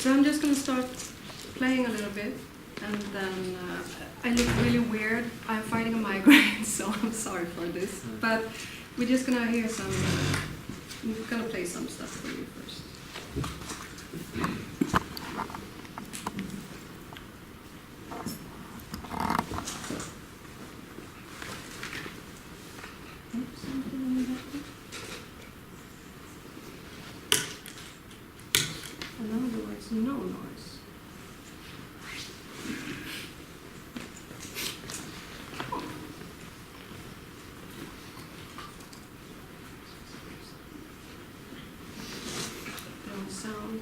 So I'm just going to start playing a little bit, and then I look really weird. I'm fighting a migraine, so I'm sorry for this. But we're just going to hear some, we're going to play some stuff for you first. In other words, no noise. Don't sound.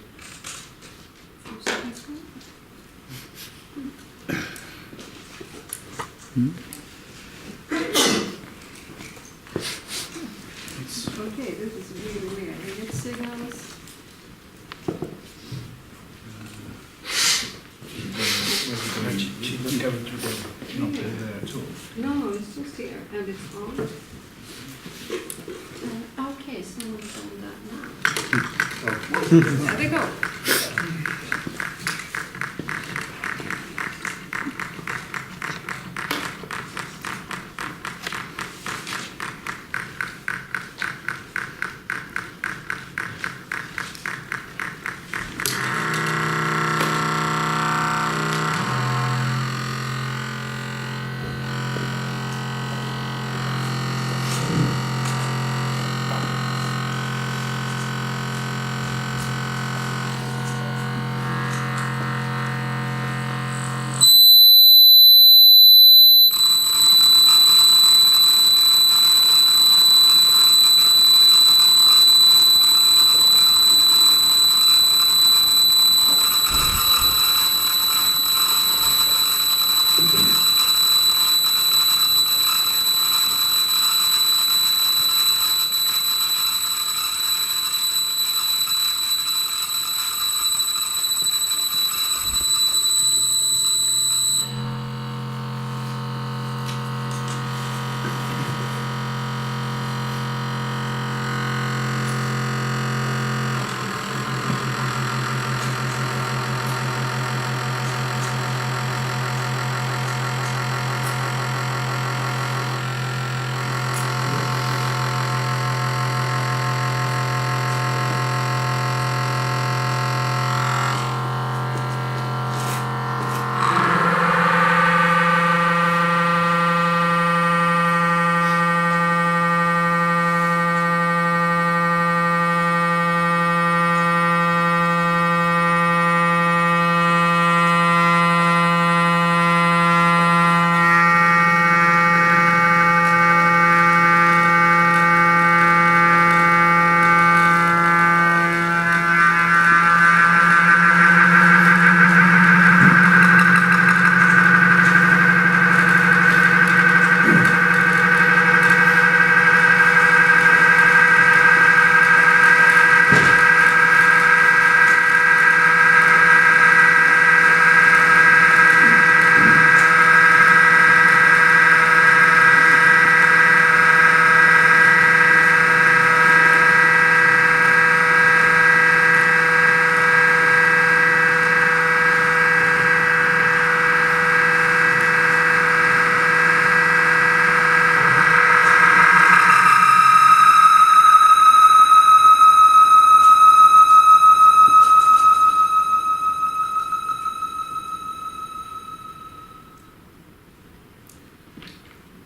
Few seconds ago. Okay, this is really weird. I get signals. No, it's just here, and it's on. Okay, someone's on that now. There we go.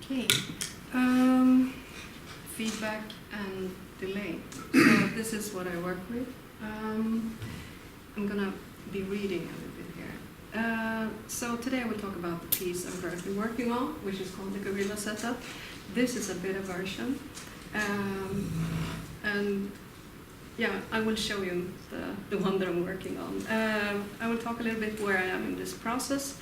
Okay, feedback and delay. So this is what I work with. I'm gonna be reading a little bit here. So today I will talk about the piece I'm currently working on, which is called the Guerilla Set Up. This is a beta version. And yeah, I will show you the one that I'm working on. I will talk a little bit where I am in this process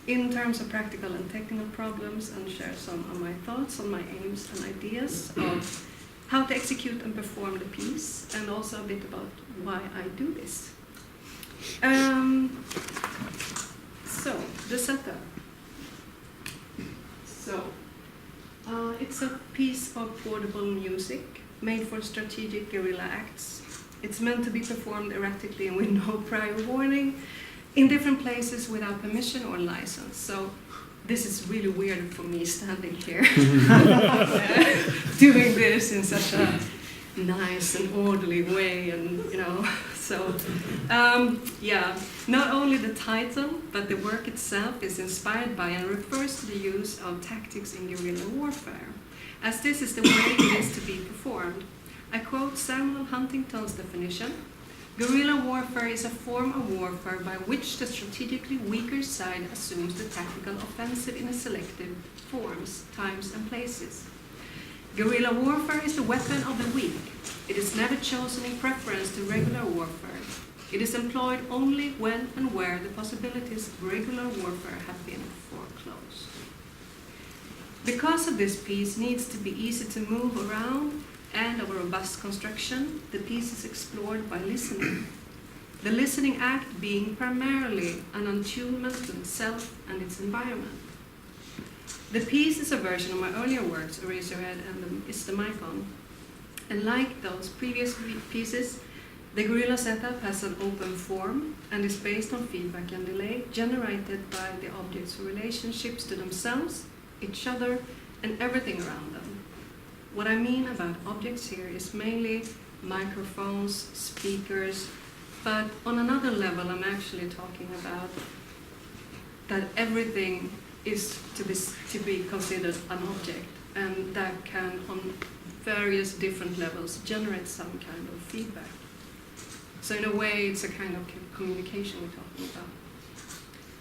in terms of practical and technical problems, and share some of my thoughts on my aims and ideas of how to execute and perform the piece, and also a bit about why I do this. So, the setup. So, it's a piece of portable music made for strategic guerrilla acts It's meant to be performed erratically and with no prior warning, in different places without permission or license. So this is really weird for me standing here doing this in such a nice and orderly way, and so yeah, not only the title but the work itself is inspired by and refers to the use of tactics in guerrilla warfare, as this is the way it is to be performed. I quote Samuel Huntington's definition: guerrilla warfare is a form of warfare by which the strategically weaker side assumes the tactical offensive in a selective forms, times and places. Guerrilla warfare is the weapon of the weak. It is never chosen in preference to regular warfare. It is employed only when and where the possibilities of regular warfare have been foreclosed. Because of this piece needs to be easy to move around and of a robust construction, the piece is explored by listening. The listening act being primarily an attunement to itself and its environment. The piece is a version of my earlier works, Eraserhead and Is the Mic On? And like those previous pieces, the Guerilla Set Up has an open form and is based on feedback and delay generated by the objects' relationships to themselves, each other, and everything around them. What I mean about objects here is mainly microphones, speakers, but on another level I'm actually talking about that everything is to be considered an object, and that can on various different levels generate some kind of feedback. So in a way it's a kind of communication we're talking about.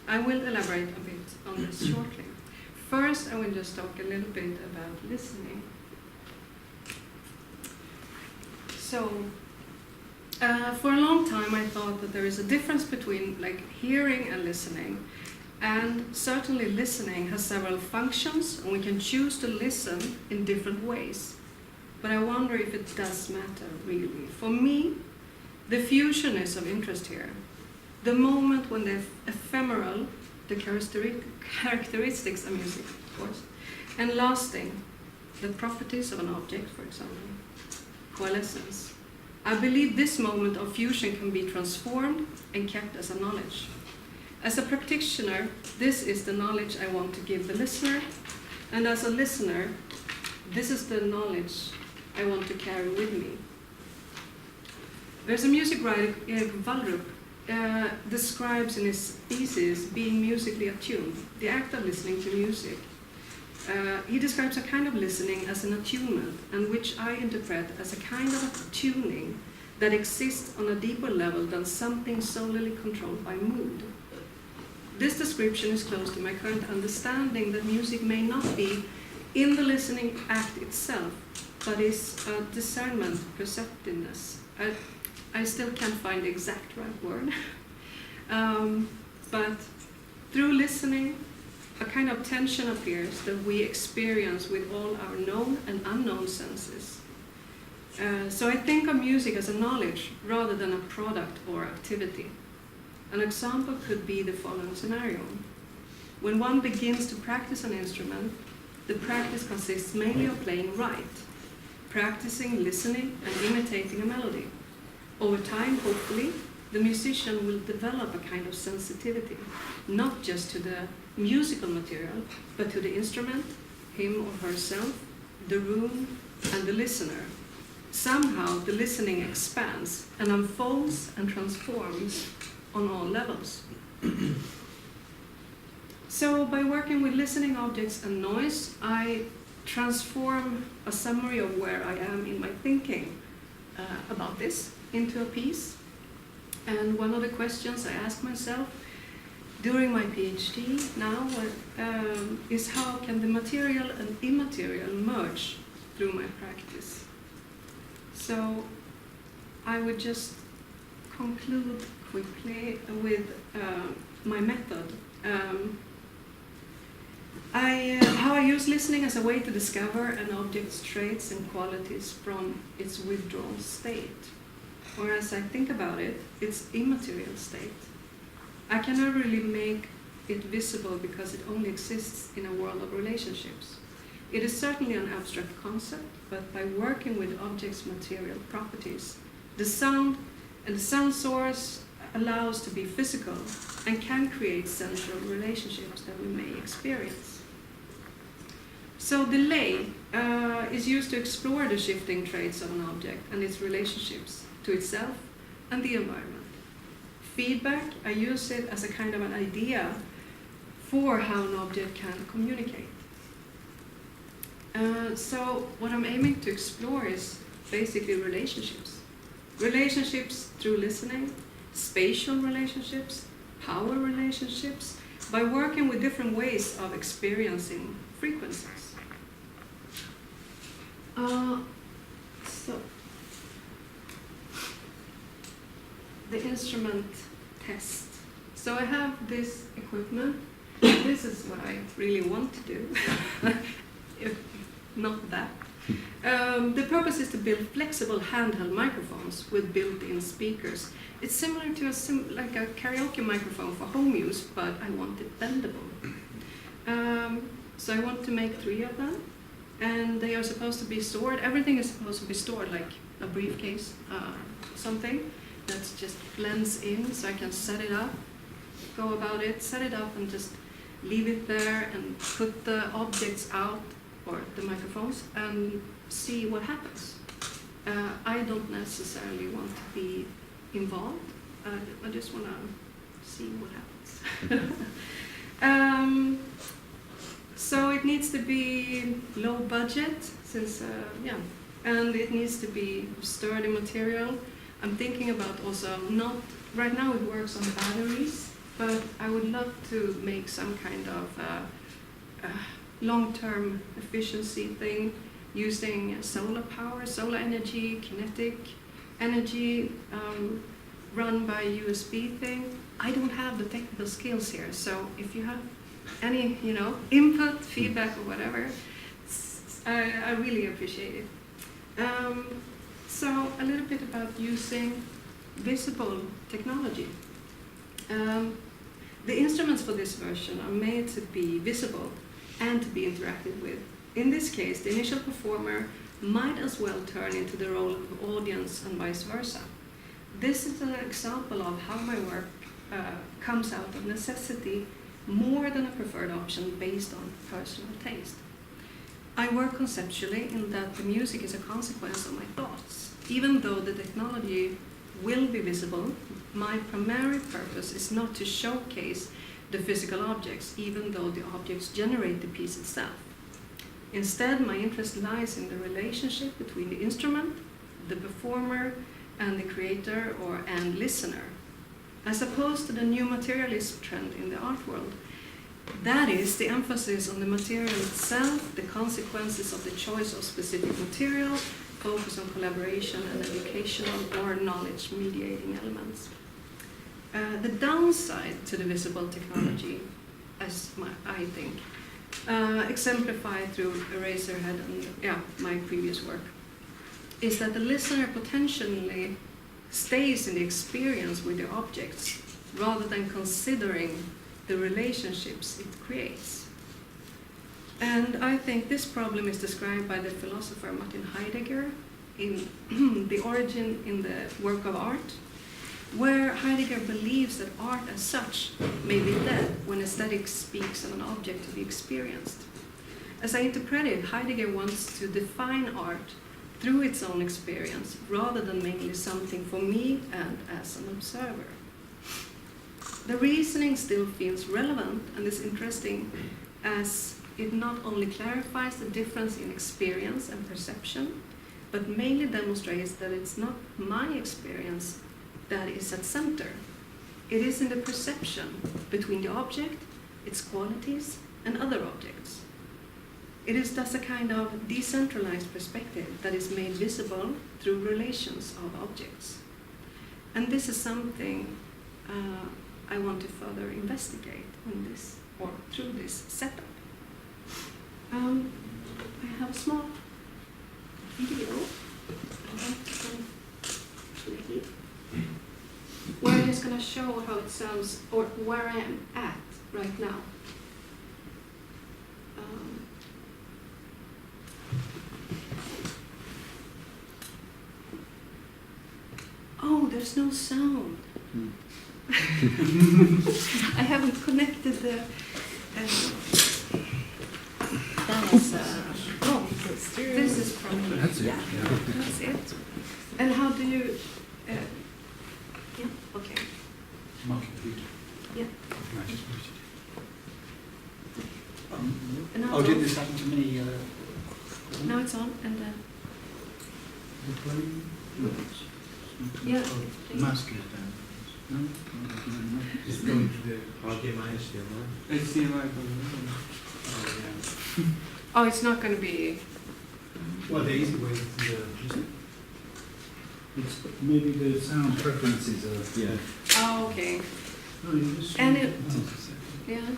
I will elaborate a bit on this shortly. First I will just talk a little bit about listening. So, for a long time I thought that there is a difference between hearing and listening, and certainly listening has several functions and we can choose to listen in different ways. But I wonder if it does matter really. For me, the fusion is of interest here. The moment when the ephemeral, the characteristics of music, of course, and lasting, the properties of an object, for example, coalescence. I believe this moment of fusion can be transformed and kept as a knowledge. As a practitioner, this is the knowledge I want to give the listener, and as a listener, this is the knowledge I want to carry with me. There's a music writer, Erik Wallrup, describes in his thesis being musically attuned, the act of listening to music. He describes a kind of listening as an attunement, and which I interpret as a kind of tuning that exists on a deeper level than something solely controlled by mood. This description is close to my current understanding that music may not be in the listening act itself, but is a discernment, perceptiveness. I still can't find the exact right word. But through listening, a kind of tension appears that we experience with all our known and unknown senses. So I think of music as a knowledge rather than a product or activity. An example could be the following scenario. When one begins to practice an instrument, the practice consists mainly of playing right, practicing listening and imitating a melody. Over time, hopefully, the musician will develop a kind of sensitivity, not just to the musical material, but to the instrument, him or herself, the room, and the listener. Somehow the listening expands and unfolds and transforms on all levels. So by working with listening objects and noise, I transform a summary of where I am in my thinking about this into a piece. And one of the questions I ask myself during my PhD now is how can the material and immaterial merge through my practice? So I would just conclude quickly with my method. How I use listening as a way to discover an object's traits and qualities from its withdrawn state. Or as I think about it, its immaterial state. I cannot really make it visible because it only exists in a world of relationships. It is certainly an abstract concept, but by working with objects' material properties, The sound and the sound source allows to be physical and can create sensual relationships that we may experience. So delay is used to explore the shifting traits of an object and its relationships to itself and the environment. Feedback, I use it as a kind of an idea for how an object can communicate. So what I'm aiming to explore is basically relationships. Relationships through listening, spatial relationships, power relationships, by working with different ways of experiencing frequencies. So the instrument test. So I have this equipment. This is what I really want to do, if not that. The purpose is to build flexible handheld microphones with built-in speakers. It's similar to like a karaoke microphone for home use, but I want it bendable. So I want to make 3 of them, and they are supposed to be stored. Everything is supposed to be stored like a briefcase, something that just blends in, so I can set it up, go about it, set it up, and just leave it there and put the objects out, or the microphones, and see what happens. I don't necessarily want to be involved. I just want to see what happens. So it needs to be low budget, since and it needs to be sturdy material. I'm thinking about also not right now it works on batteries, but I would love to make some kind of long-term efficiency thing using solar power, solar energy, kinetic energy, run by USB thing. I don't have the technical skills here, so if you have any, input, feedback, or whatever, I really appreciate it. So a little bit about using visible technology. The instruments for this version are made to be visible and to be interacted with. In this case, the initial performer might as well turn into the role of audience and vice versa. This is an example of how my work comes out of necessity more than a preferred option based on personal taste. I work conceptually in that the music is a consequence of my thoughts. Even though the technology will be visible, my primary purpose is not to showcase the physical objects, even though the objects generate the piece itself. Instead, my interest lies in the relationship between the instrument, the performer, and the creator and listener, as opposed to the new materialism trend in the art world. That is, the emphasis on the material itself, the consequences of the choice of specific material, focus on collaboration and educational or knowledge-mediating elements. The downside to the visible technology, I think, exemplified through Eraserhead and my previous work, is that the listener potentially stays in the experience with the objects rather than considering the relationships it creates. And I think this problem is described by the philosopher Martin Heidegger in The Origin in the Work of Art, where Heidegger believes that art as such may be dead when aesthetics speaks of an object to be experienced. As I interpret it, Heidegger wants to define art through its own experience rather than mainly something for me and as an observer. The reasoning still feels relevant and is interesting as it not only clarifies the difference in experience and perception, but mainly demonstrates that it's not my experience that is at center. It is in the perception between the object, its qualities, and other objects. It is thus a kind of decentralized perspective that is made visible through relations of objects. And this is something I want to further investigate in this, or through this setup. I have a small video where I'm just going to show how it sounds, or where I am at right now. there's no sound. I haven't connected the. That is. Oh, this is from. That's it. Yeah, that's it. And how do you? Yeah. Okay. Yeah. And now Oh, it's did on. this happen to me? Now it's on, and yeah. Mask is down. No? It's going to the HDMI, HDMI. HDMI. Oh, yeah. Oh, it's not going to be. Well, the easy way is the. It's maybe the sound preferences are. Yeah. Oh, okay. No, you just. And it. Yeah.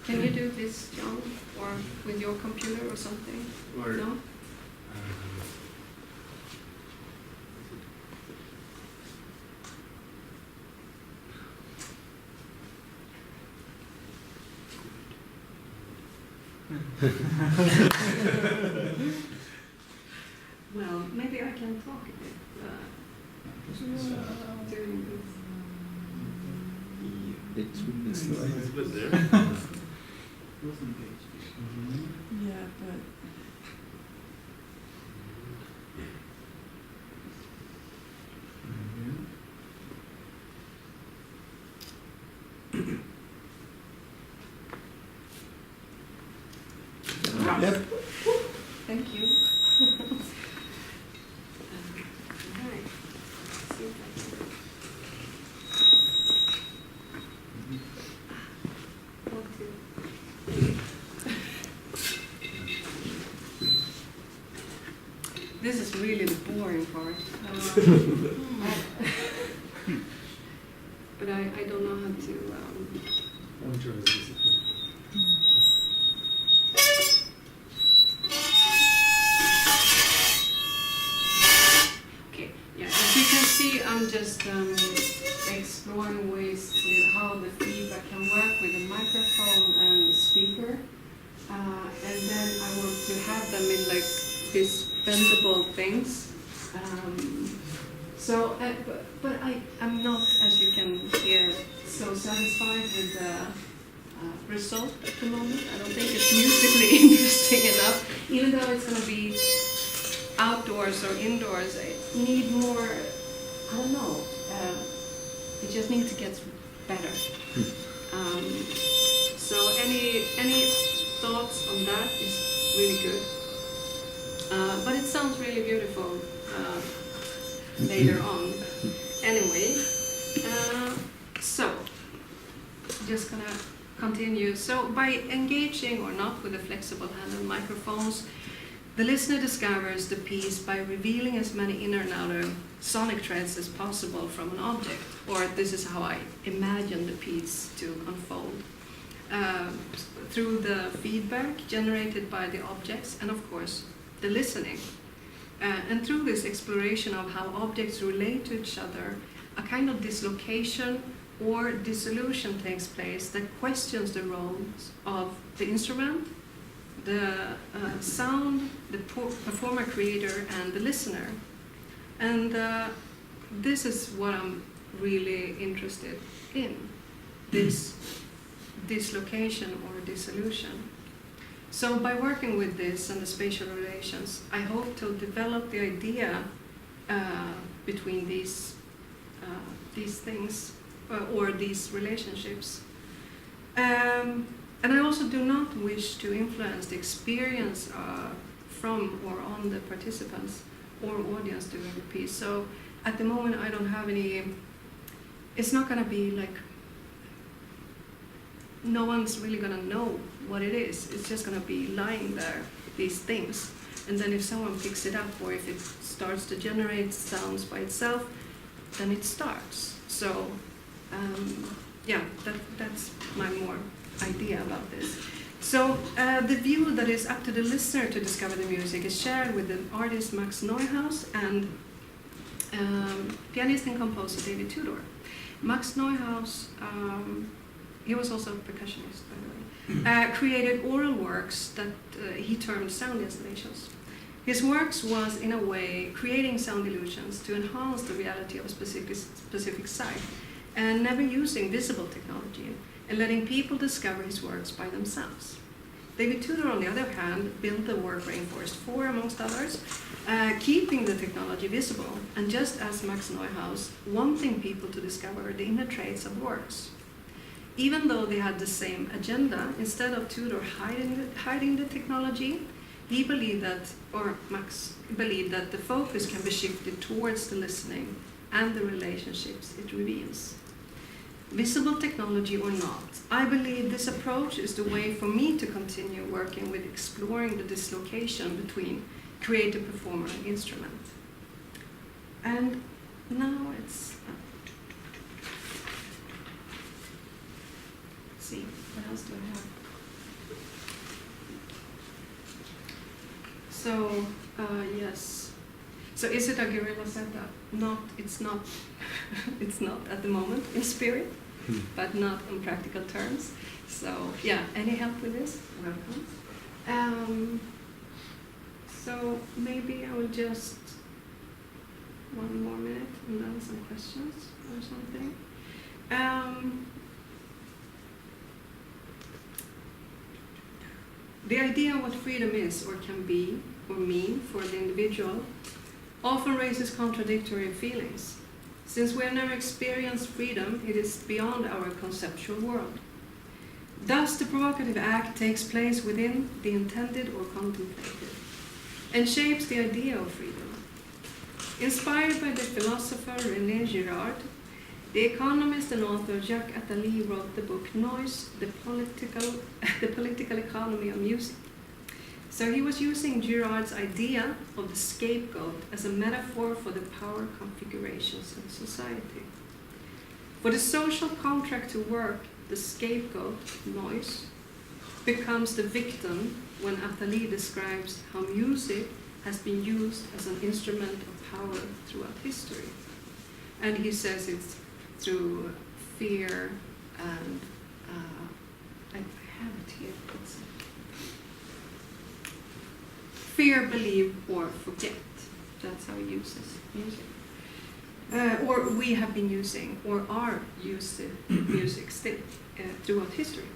Can you do this, John, or with your computer or something? Or, No. Well, maybe I can talk a bit during this. It's there. Yeah, but Yep. Thank you. Right. See if I can. One, two. This is really the boring part. But I don't know how to. I'm sure it's Okay, yeah, as you can see, I'm just exploring ways to how the feedback can work with the microphone and the speaker. And then I want to have them in like these bendable things. But I'm not, as you can hear, so satisfied with the result at the moment. I don't think it's musically interesting enough, even though it's going to be outdoors or indoors. I need more, I don't know, it just needs to get better. So any thoughts on that is really good. But it sounds really beautiful later on. Anyway, so just gonna continue. So by engaging or not with the flexible handle microphones, the listener discovers the piece by revealing as many inner and outer sonic threads as possible from an object, or this is how I imagine the piece to unfold, through the feedback generated by the objects and of course the listening. And through this exploration of how objects relate to each other, a kind of dislocation or dissolution takes place that questions the roles of the instrument, the sound, the performer creator, and the listener. And this is what I'm really interested in, this dislocation or dissolution. So by working with this and the spatial relations, I hope to develop the idea between these things or these relationships. And I also do not wish to influence the experience from or on the participants or audience during the piece. So at the moment I don't have any, it's not going to be like, no one's really going to know what it is. It's just going to be lying there, these things. And then if someone picks it up or if it starts to generate sounds by itself, then it starts. So yeah, that's my more idea about this. So the view that is up to the listener to discover the music is shared with the artist Max Neuhaus and pianist and composer David Tudor. Max Neuhaus, he was also a percussionist, by the way, created oral works that he termed sound installations. His works was, in a way, creating sound illusions to enhance the reality of a specific site, and never using visible technology, and letting people discover his works by themselves. David Tudor, on the other hand, built the work Rainforest 4, amongst others, keeping the technology visible, and just as Max Neuhaus, wanting people to discover the inner traits of works. Even though they had the same agenda, instead of Tudor hiding the technology, he believed that, or Max believed that the focus can be shifted towards the listening and the relationships it reveals. Visible technology or not, I believe this approach is the way for me to continue working with exploring the dislocation between creative performer and instrument. And now it's... let's see, what else do I have? So, yes. So is it a guerrilla setup? Not, it's not. It's not at the moment in spirit, but not on practical terms. So yeah, any help with this? Welcome. So maybe I will just one more minute and then some questions or something. The idea of what freedom is or can be or mean for the individual often raises contradictory feelings. Since we have never experienced freedom, it is beyond our conceptual world. Thus, the provocative act takes place within the intended or contemplated, and shapes the idea of freedom. Inspired by the philosopher René Girard, the economist and author Jacques Attali wrote the book Noise, the political economy of music. So he was using Girard's idea of the scapegoat as a metaphor for the power configurations in society. For the social contract to work, the scapegoat, noise, becomes the victim when Attali describes how music has been used as an instrument of power throughout history. And he says it's through fear and, I have it here, fear, believe, or forget. That's how he uses music. Or we have been using, or are using music still throughout history.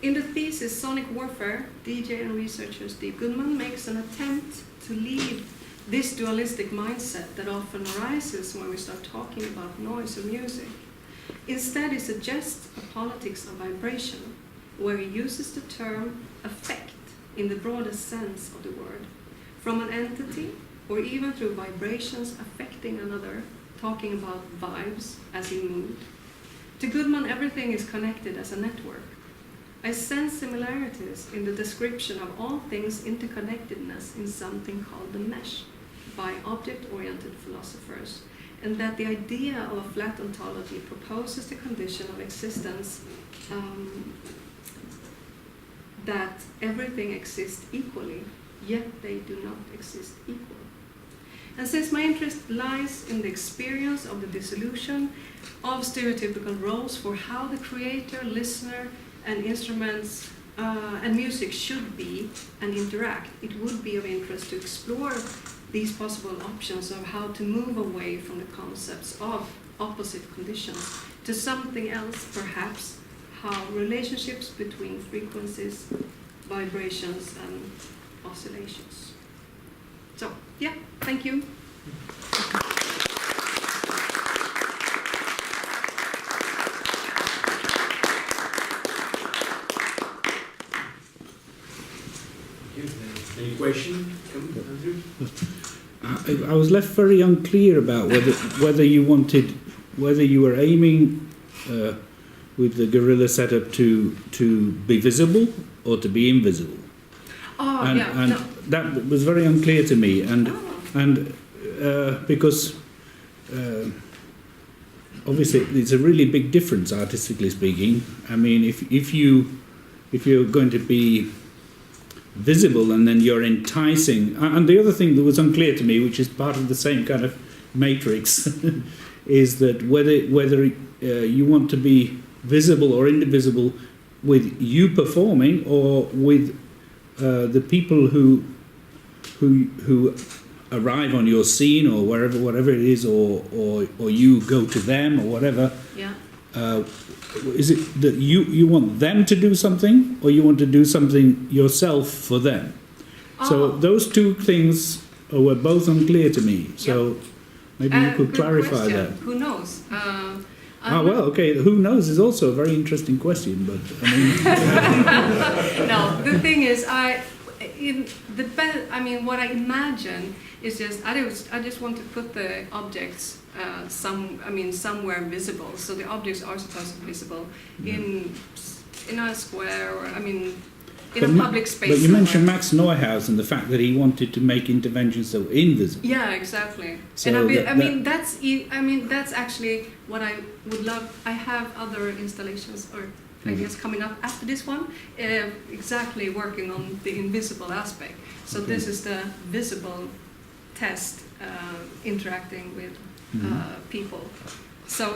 In the thesis Sonic Warfare, DJ and researcher Steve Goodman makes an attempt to leave this dualistic mindset that often arises when we start talking about noise or music. Instead, he suggests a politics of vibration, where he uses the term effect in the broadest sense of the word, from an entity or even through vibrations affecting another, talking about vibes as in mood. To Goodman, everything is connected as a network. I sense similarities in the description of all things interconnectedness in something called the mesh by object-oriented philosophers, and that the idea of a flat ontology proposes the condition of existence that everything exists equally, yet they do not exist equal. And since my interest lies in the experience of the dissolution of stereotypical roles for how the creator, listener, and instruments and music should be and interact, it would be of interest to explore these possible options of how to move away from the concepts of opposite conditions to something else, perhaps how relationships between frequencies, vibrations, and oscillations. So, yeah, thank you. Any question? Andrew? I was left very unclear about whether you were aiming with the guerrilla setup to be visible or to be invisible. Oh, and, yeah. And no. that was very unclear to me, and because obviously it's a really big difference, artistically speaking. I mean, if you're going to be visible and then you're enticing, and the other thing that was unclear to me, which is part of the same kind of matrix, is that whether you want to be visible or indivisible with you performing, or with the people who arrive on your scene or whatever it is, or you go to them or whatever. Yeah. Is it that you want them to do something, or you want to do something yourself for them? So Oh. those two things were both unclear to me. So maybe you could Good clarify question. that. Who knows? Well, okay. Who knows is also a very interesting question, but I mean, No, the thing is, what I imagine is I just want to put the objects somewhere visible. So the objects are supposed to be visible in a square, or in a public space. But you somewhere. mentioned Max Neuhaus and the fact that he wanted to make interventions that were invisible. Yeah, exactly. So And that's actually what I would love. I have other installations or ideas coming up after this one, exactly working on the invisible aspect. So this is the visible test, interacting with people. So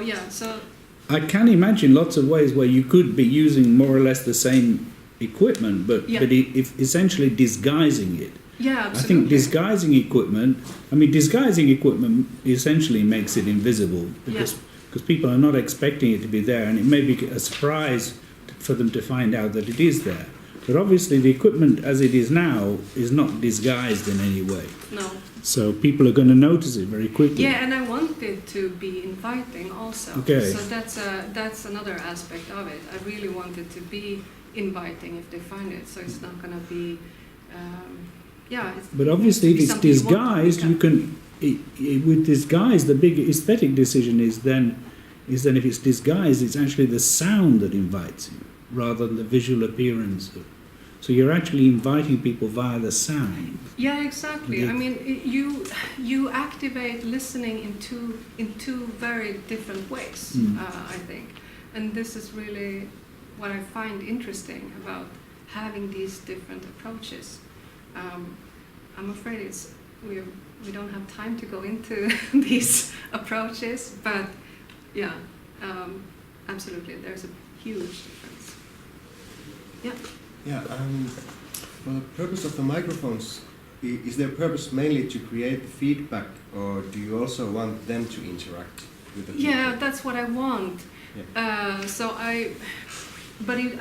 I can imagine lots of ways where you could be using more or less the same equipment, but if essentially disguising it. Yeah, absolutely. I think disguising equipment essentially makes it invisible because people are not expecting it to be there, and it may be a surprise for them to find out that it is there. But obviously the equipment as it is now is not disguised in any way. No. So people are going to notice it very quickly. Yeah, and I want it to be inviting also. Okay. So that's another aspect of it. I really want it to be inviting if they find it. So it's not going to be, But obviously, if it's disguised, you can. With disguise, the big aesthetic decision is then if it's disguised, it's actually the sound that invites you rather than the visual appearance. So you're actually inviting people via the sound. Yeah, exactly. Yeah. I mean, you activate listening in two very different ways. I think, and this is really what I find interesting about having these different approaches. I'm afraid we don't have time to go into these approaches, but yeah, absolutely, there's a huge difference. Yeah. Yeah, for the purpose of the microphones, is their purpose mainly to create feedback, or do you also want them to interact with the people? Yeah, that's what I want. Yeah.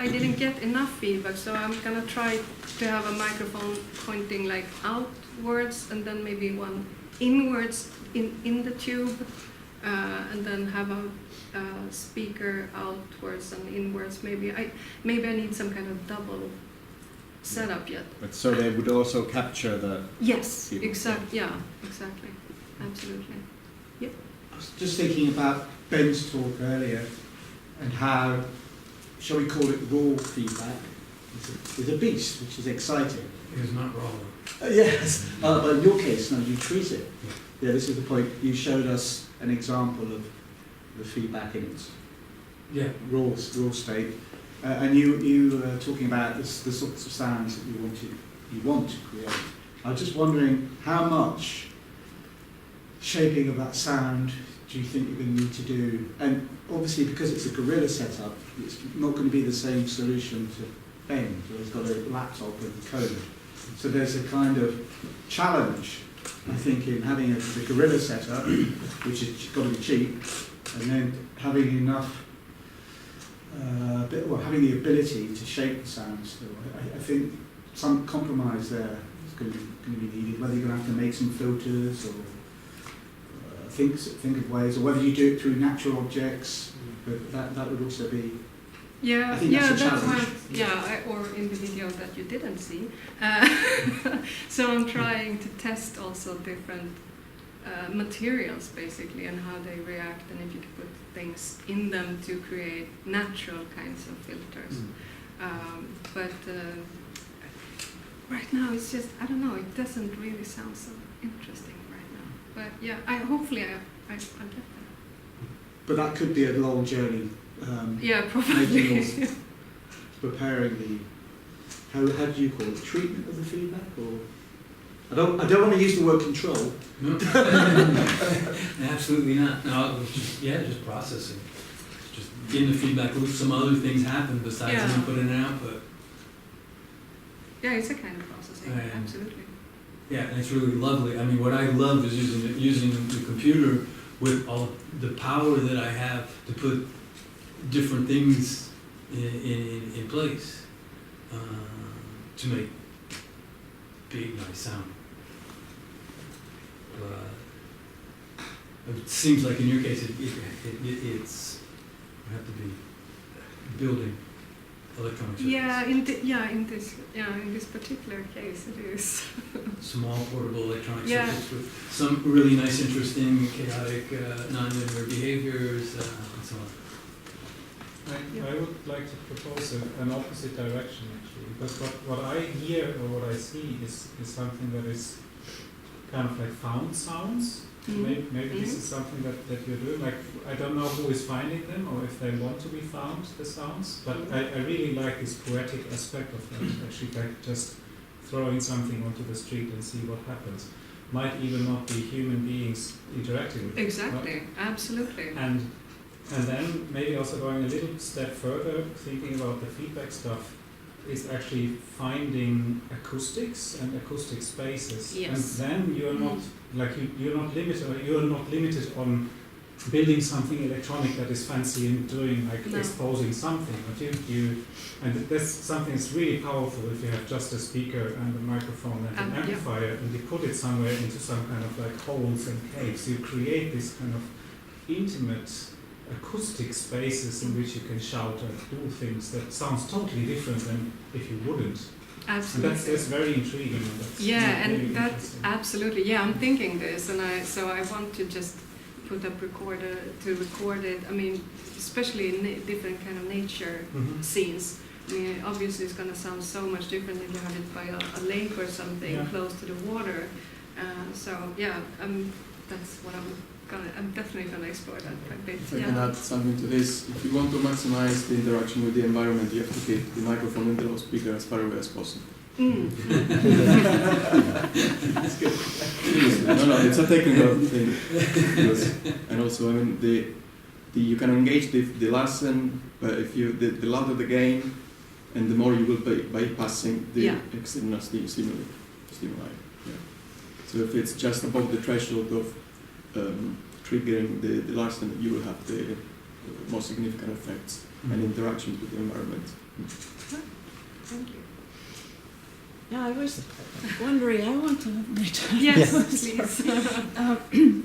I didn't get enough feedback, so I'm gonna try to have a microphone pointing like outwards, and then maybe one inwards in the tube, and then have a speaker outwards and inwards. Maybe I need some kind of double setup yet. But so they would also capture the... Yes, people. exactly. Yeah, exactly. Absolutely. Yep. I was just thinking about Ben's talk earlier and how, shall we call it raw feedback, is a beast, which is exciting. It is not raw. Yes, but in your case, no, you treat it. Yeah, this is the point. You showed us an example of the feedback in its raw state, and you were talking about the sorts of sounds that you want to create. I was just wondering how much shaping of that sound do you think you're going to need to do? And obviously, because it's a Guerilla setup, it's not going to be the same solution to Ben, where he's got a laptop with code. So there's a kind of challenge, I think, in having the Guerilla setup, which has got to be cheap, and then having enough, having the ability to shape the sound still. I think some compromise there is going to be needed, whether you're going to have to make some filters or think of ways, or whether you do it through natural objects, but that would also be... Yeah, I think that's a challenge. Or in the video that you didn't see. So I'm trying to test also different materials, basically, and how they react, and if you can put things in them to create natural kinds of filters. But right now it's just, I don't know, it doesn't really sound so interesting right now. But yeah, hopefully I get there. But that could be a long journey. Yeah, probably. Preparing the, how do you call it, treatment of the feedback, or I don't want to use the word control. No. Absolutely not. No, it was just processing. Just getting the feedback loop. Some other things happen besides input and output. Yeah, it's a kind of processing, And- absolutely. Yeah, and it's really lovely. I mean, what I love is using the computer with all the power that I have to put different things in place to make big, nice sound. It seems like in your case, it's you have to be building electronic circuits. In this particular case, it is. Small portable electronic Yeah. circuits with some really nice, interesting, chaotic, non-linear behaviors, and so on. I would like to propose an opposite direction actually, because what I hear or what I see is something that is kind of like found sounds. Maybe this is something that you're doing. Like, I don't know who is finding them or if they want to be found, the sounds, but I really like this poetic aspect of that, actually, like just throwing something onto the street and see what happens. Might even not be human beings interacting with it. Exactly, Right? absolutely. And then maybe also going a little step further, thinking about the feedback stuff, is actually finding acoustics and acoustic spaces. Yes. And then you're not like you're not limited on building something electronic that is fancy and doing like No. exposing something. But you and that's something that's really powerful if you have just a speaker and a microphone and an Yeah. amplifier and you put it somewhere into some kind of like holes and caves. You create this kind of intimate acoustic spaces in which you can shout and do things that sounds totally different than if you wouldn't. And Absolutely. that's very intriguing. And that's Yeah, really and that interesting. absolutely. Yeah, I'm thinking this, and I want to just put up recorder to record it. I mean, especially in different kind of nature Mhm. scenes. I mean, obviously it's going to sound so much different if you have it by a lake or something Yeah. close to the water. So yeah, that's what I'm definitely gonna explore that a bit. If I can add something to this, if you want to maximize the interaction with the environment, you have to keep the microphone and the loudspeaker as far away as possible. Mm. Seriously, no, it's a technical thing. Because, and also, I mean, you can engage the lesson, but if you the louder the gain, and the more you will be bypassing the Yeah. external stimuli. Yeah. So if it's just above the threshold of triggering the lesson, you will have the more significant effects and interactions with the environment. Thank you. Yeah, I was wondering, I want to have my time. Yes, Sorry. please.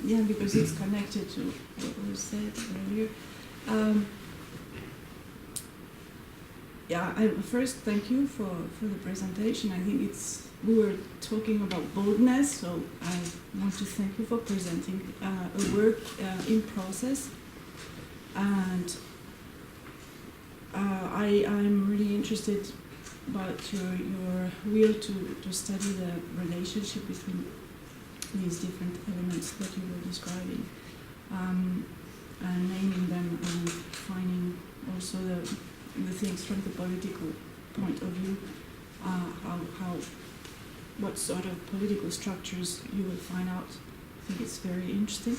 Yeah, because it's connected to what was said earlier. First, thank you for the presentation. I think we were talking about boldness, so I want to thank you for presenting a work in process. And I'm really interested about your will to study the relationship between these different elements that you were describing, and naming them and finding also the things from the political point of view, what sort of political structures you will find out. I think it's very interesting.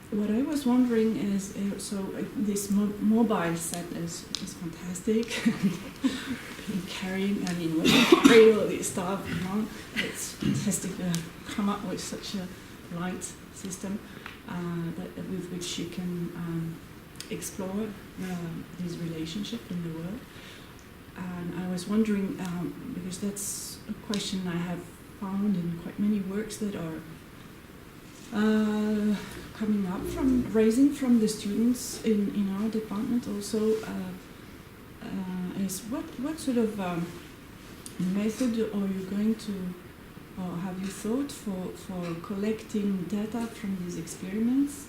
What I was wondering is, this mobile set is fantastic. Been carrying, I mean, when you carry all this stuff, it's fantastic to come up with such a light system with which you can explore this relationship in the world. And I was wondering, because that's a question I have found in quite many works that are coming up raising from the students in our department also, is what sort of method are you going to, or have you thought for collecting data from these experiments,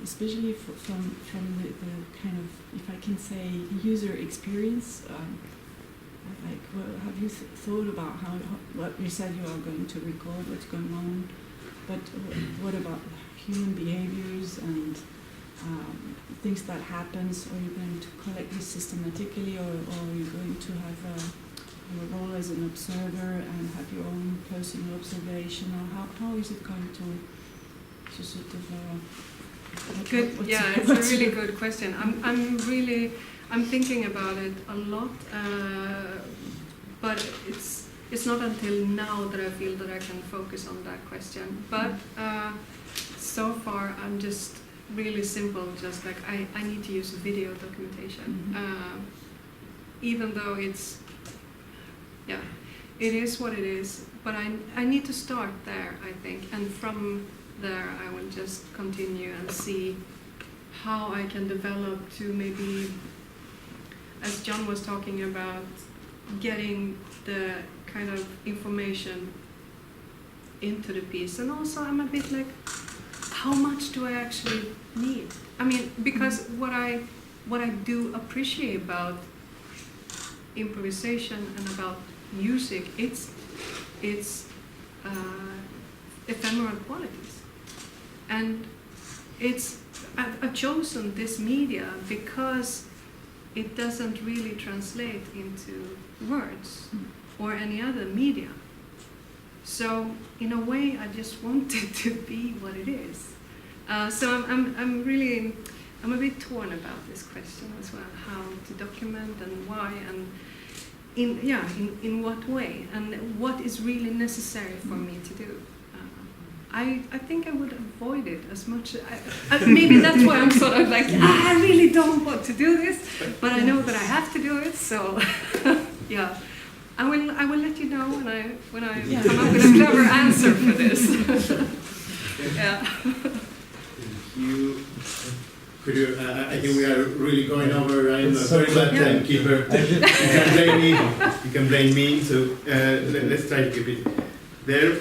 especially from the kind of, if I can say, user experience. Like, have you thought about what you said you are going to record what's going on, but what about human behaviors and things that happens? Are you going to collect this systematically, or are you going to have your role as an observer and have your own personal observation, or how is it going to sort of Good. Yeah, it's a really good question. I'm thinking about it a lot, but it's not until now that I feel that I can focus on that question. But so far, I'm just really simple, just like I need to use video documentation. Even though it's, yeah, it is what it is, but I need to start there, I think, and from there I will just continue and see how I can develop to maybe, as John was talking about, getting the kind of information into the piece. And also I'm a bit like, how much do I actually need? I mean, because what I do appreciate about improvisation and about music, it's ephemeral qualities. And I've chosen this media because it doesn't really translate into words or any other media. So in a way, I just want it to be what it is. So I'm a bit torn about this question as well, how to document and why, and in what way, and what is really necessary for me to do. I think I would avoid it as much. Maybe that's why I'm sort of like, I really don't want to do this, but I know that I have to do it. So, yeah, I will let you know when I come up with a clever answer for this. Yeah. I think we are really going over. I'm a very bad timekeeper. You can blame me. So let's try to keep it there.